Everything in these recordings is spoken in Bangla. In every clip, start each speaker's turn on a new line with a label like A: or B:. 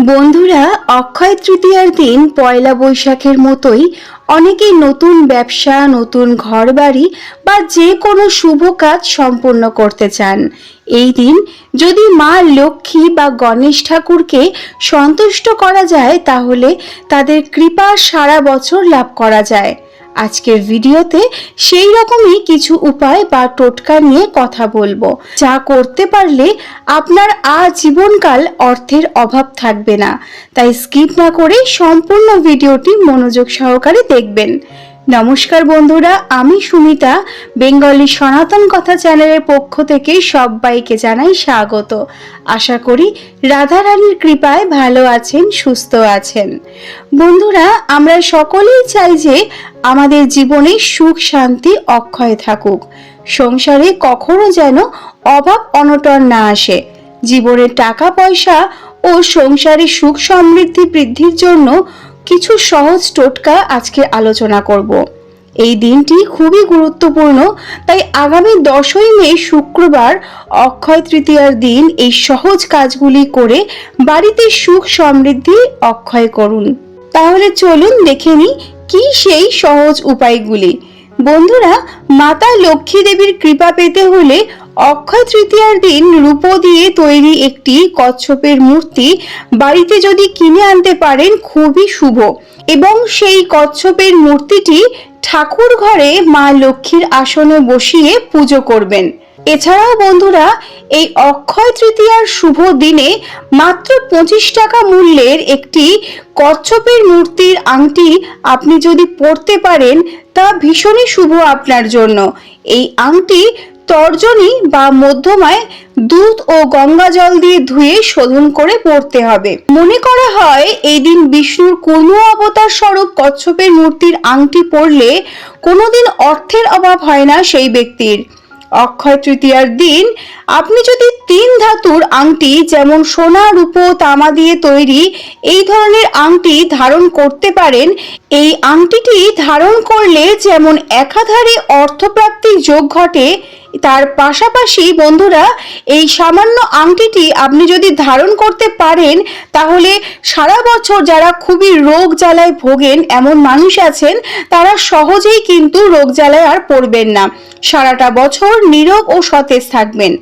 A: বন্ধুরা, অক্ষয় তৃতীয়ার দিন পয়লা বৈশাখের মতোই অনেকেই নতুন ব্যবসা, নতুন ঘরবাড়ি বা যে কোনো শুভ কাজ সম্পূর্ণ করতে চান। এই দিন যদি মা লক্ষ্মী বা গণেশ ঠাকুরকে সন্তুষ্ট করা যায়, তাহলে তাদের কৃপা সারা বছর লাভ করা যায়। আজকের ভিডিওতে সেই রকমই কিছু উপায় বা টোটকা নিয়ে কথা বলবো, যা করতে পারলে আপনার আজীবনকাল অর্থের অভাব থাকবে না। তাই স্কিপ না করে সম্পূর্ণ ভিডিওটি মনোযোগ সহকারে দেখবেন। নমস্কার বন্ধুরা, আমি সুমিতা, বেঙ্গলি সনাতন কথা চ্যানেলের পক্ষ থেকে সবাইকে জানাই স্বাগত। আশা করি রাধারানীর কৃপায় ভালো আছেন, সুস্থ আছেন। বন্ধুরা, আমরা সকলেই চাই যে আমাদের জীবনে সুখ শান্তি অক্ষয় থাকুক, সংসারে কখনো যেন অভাব অনটন না আসে। জীবনে টাকা পয়সা ও সংসারে সুখ সমৃদ্ধি বৃদ্ধির জন্য কিছু সহজ টোটকা আজকে আলোচনা করব। এই দিনটি খুবই গুরুত্বপূর্ণ, তাই আগামী 10ই মে শুক্রবার অক্ষয় তৃতীয়ার দিন এই সহজ কাজগুলি করে বাড়িতে সুখ সমৃদ্ধি অক্ষয় করুন। তাহলে চলুন দেখে নিই কি সেই সহজ উপায়গুলি। বন্ধুরা, মাতা লক্ষ্মী দেবীর কৃপা পেতে হলে অক্ষয় তৃতীয়ার দিন রূপো দিয়ে তৈরি একটি কচ্ছপের মূর্তি বাড়িতে যদি কিনে আনতে পারেন খুবই শুভ, এবং সেই কচ্ছপের মূর্তিটি ঠাকুর ঘরে মা লক্ষ্মীর আসনে বসিয়ে পুজো করবেন। এছাড়াও বন্ধুরা, এই অক্ষয় তৃতীয়ার শুভ দিনে মাত্র 25 টাকা মূল্যের একটি কচ্ছপের মূর্তির আংটি আপনি যদি পরতে পারেন, তা ভীষণই শুভ আপনার জন্য। এই আংটি তর্জনী বা মধ্যমায় দুধ ও গঙ্গা জল দিয়ে ধুয়ে শোধন করে পড়তে হবে। মনে করা হয় এই দিন বিষ্ণুর কুর্ম অবতার স্বরূপ কচ্ছপের মূর্তির আংটি পরলে কোনোদিন অর্থের অভাব হয় না সেই ব্যক্তির। অক্ষয় তৃতীয়ার দিন আপনি যদি 3 ধাতুর আংটি, যেমন সোনা, রূপো, তামা দিয়ে তৈরি এই ধরনের আংটি ধারণ করতে পারেন, এই আংটিটি ধারণ করলে যেমন একাধারে অর্থপ্রাপ্তির যোগ ঘটে, তার পাশাপাশি বন্ধুরা এই সামান্য আংটিটি আপনি যদি ধারণ করতে পারেন, তাহলে সারা বছর যারা খুবই রোগ জ্বালায় ভোগেন এমন মানুষ আছেন, তারা সহজেই কিন্তু রোগ জ্বালায় আর পড়বেন না, সারাটা বছর নিরোগ ও সতেজ থাকবেন।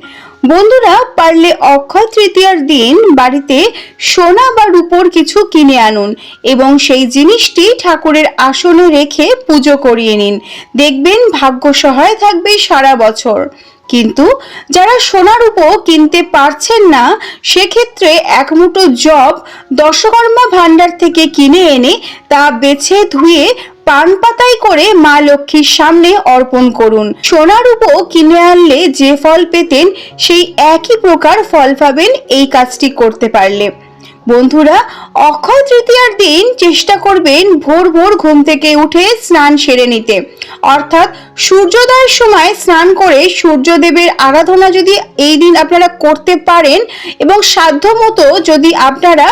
A: বন্ধুরা, পারলে অক্ষয় তৃতীয়ার দিন বাড়িতে সোনা বা রূপোর কিছু কিনে আনুন এবং সেই জিনিসটি ঠাকুরের আসনে রেখে পুজো করিয়ে নিন। দেখবেন ভাগ্য সহায় থাকবে সারা বছর। কিন্তু যারা সোনা রূপো কিনতে পারছেন না, সেক্ষেত্রে এক মুঠো জব দশকর্মা ভান্ডার থেকে কিনে এনে তা বেছে ধুয়ে পান পাতায় করে মা লক্ষ্মীর সামনে অর্পণ করুন। সোনা রূপো কিনে আনলে যে ফল পেতেন সেই একই প্রকার ফল পাবেন এই কাজটি করতে পারলে। বন্ধুরা, অক্ষয় তৃতীয়ার দিন চেষ্টা করবেন ভোর ভোর ঘুম থেকে উঠে স্নান সেরে নিতে, অর্থাৎ সূর্যোদয়ের সময় স্নান করে সূর্যদেবের আরাধনা যদি এই দিন আপনারা করতে পারেন এবং সাধ্যমতো যদি আপনারা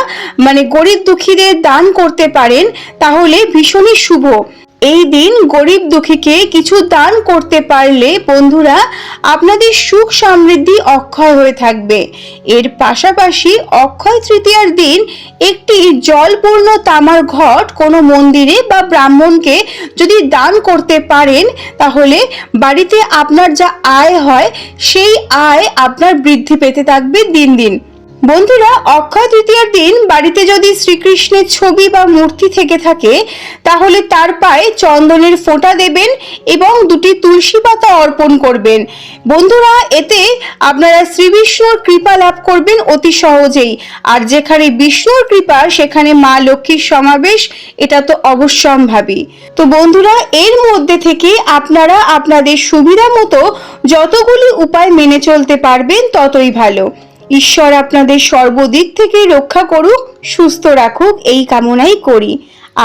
A: গরিব দুঃখীদের দান করতে পারেন, তাহলে ভীষণই শুভ। এই দিন গরিব দুঃখীকে কিছু দান করতে পারলে বন্ধুরা আপনাদের সুখ সমৃদ্ধি অক্ষয় হয়ে থাকবে। এর পাশাপাশি অক্ষয় তৃতীয়ার দিন একটি জলপূর্ণ তামার ঘট কোনো মন্দিরে বা ব্রাহ্মণকে যদি দান করতে পারেন, তাহলে বাড়িতে আপনার যা আয় হয় সেই আয় আপনার বৃদ্ধি পেতে থাকবে দিন দিন। বন্ধুরা, অক্ষয় তৃতীয়ার দিন বাড়িতে যদি শ্রীকৃষ্ণের ছবি বা মূর্তি থেকে থাকে, তাহলে তার পায়ে চন্দনের ফোঁটা দেবেন এবং 2টি তুলসী পাতা অর্পণ করবেন। বন্ধুরা, এতে আপনারা শ্রী বিষ্ণুর কৃপা লাভ করবেন অতি সহজেই। আর যেখানে বিষ্ণুর কৃপা সেখানে মা লক্ষ্মীর সমাবেশ, এটা তো অবশ্যম্ভাবী। তো বন্ধুরা, এর মধ্যে থেকে আপনারা আপনাদের সুবিধা মতো যতগুলি উপায় মেনে চলতে পারবেন ততই ভালো। ঈশ্বর আপনাদের সর্বদিক থেকে রক্ষা করুক, সুস্থ রাখুক, এই কামনাই করি।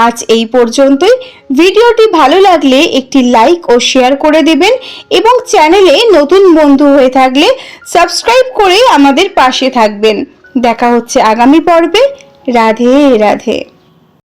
A: আজ এই পর্যন্তই। ভিডিওটি ভালো লাগলে একটি লাইক ও শেয়ার করে দেবেন এবং চ্যানেলে নতুন বন্ধু হয়ে থাকলে সাবস্ক্রাইব করে আমাদের পাশে থাকবেন। দেখা হচ্ছে আগামী পর্বে। রাধে রাধে।